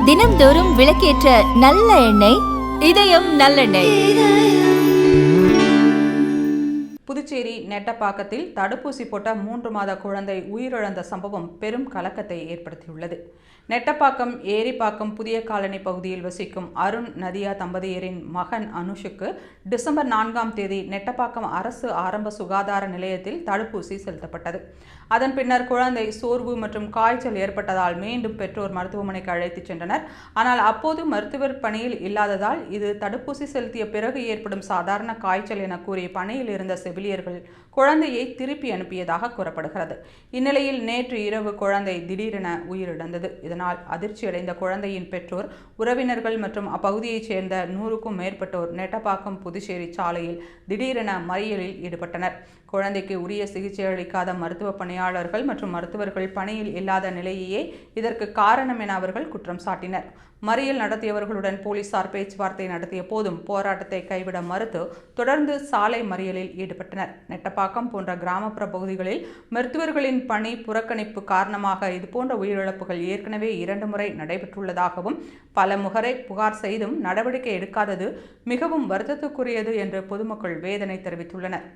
தினம்தோறும் விளக்கேற்ற நல்ல எண்ணெய் இதயம் நல்லெண்ணெய். புதுச்சேரி நெட்டப்பாக்கத்தில் தடுப்பூசி போட்ட 3 மாத குழந்தை உயிரிழந்த சம்பவம் பெரும் கலக்கத்தை ஏற்படுத்தியுள்ளது. நெட்டப்பாக்கம் ஏரிப்பாக்கம் புதிய காலனி பகுதியில் வசிக்கும் அருண் நதியா தம்பதியரின் மகன் அனுஷுக்கு டிசம்பர் 4ஆம் தேதி நெட்டப்பாக்கம் அரசு ஆரம்ப சுகாதார நிலையத்தில் தடுப்பூசி செலுத்தப்பட்டது. அதன் பின்னர் குழந்தை சோர்வு மற்றும் காய்ச்சல் ஏற்பட்டதால் மீண்டும் பெற்றோர் மருத்துவமனைக்கு அழைத்துச் சென்றனர். ஆனால் அப்போது மருத்துவர் பணியில் இல்லாததால் இது தடுப்பூசி செலுத்திய பிறகு ஏற்படும் சாதாரண காய்ச்சல் என கூறி பணியில் இருந்த செவிலியர்கள் குழந்தையை திருப்பி அனுப்பியதாக கூறப்படுகிறது. இந்நிலையில் நேற்று இரவு குழந்தை திடீரென உயிரிழந்தது. இதனால் அதிர்ச்சியடைந்த குழந்தையின் பெற்றோர், உறவினர்கள் மற்றும் அப்பகுதியைச் சேர்ந்த 100க்கும் மேற்பட்டோர் நெட்டப்பாக்கம் புதுச்சேரி சாலையில் திடீரென மறியலில் ஈடுபட்டனர். குழந்தைக்கு உரிய சிகிச்சை அளிக்காத மருத்துவ பணியாளர்கள் மற்றும் மருத்துவர்கள் பணியில் இல்லாத நிலையே இதற்கு காரணம் என அவர்கள் குற்றம் சாட்டினர். மறியல் நடத்தியவர்களுடன் போலீசார் பேச்சுவார்த்தை நடத்திய போதும் போராட்டத்தை கைவிட மறுத்து தொடர்ந்து சாலை மறியலில் ஈடுபட்டனர். நெட்டப்பாக்கம் போன்ற கிராமப்புற பகுதிகளில் மருத்துவர்களின் பணி புறக்கணிப்பு காரணமாக இதுபோன்ற உயிரிழப்புகள் ஏற்கனவே 2 முறை நடைபெற்றுள்ளதாகவும் பல முறை புகார் செய்தும் நடவடிக்கை எடுக்காதது மிகவும் வருத்தத்துக்குரியது என்று பொதுமக்கள் வேதனை தெரிவித்துள்ளனர்.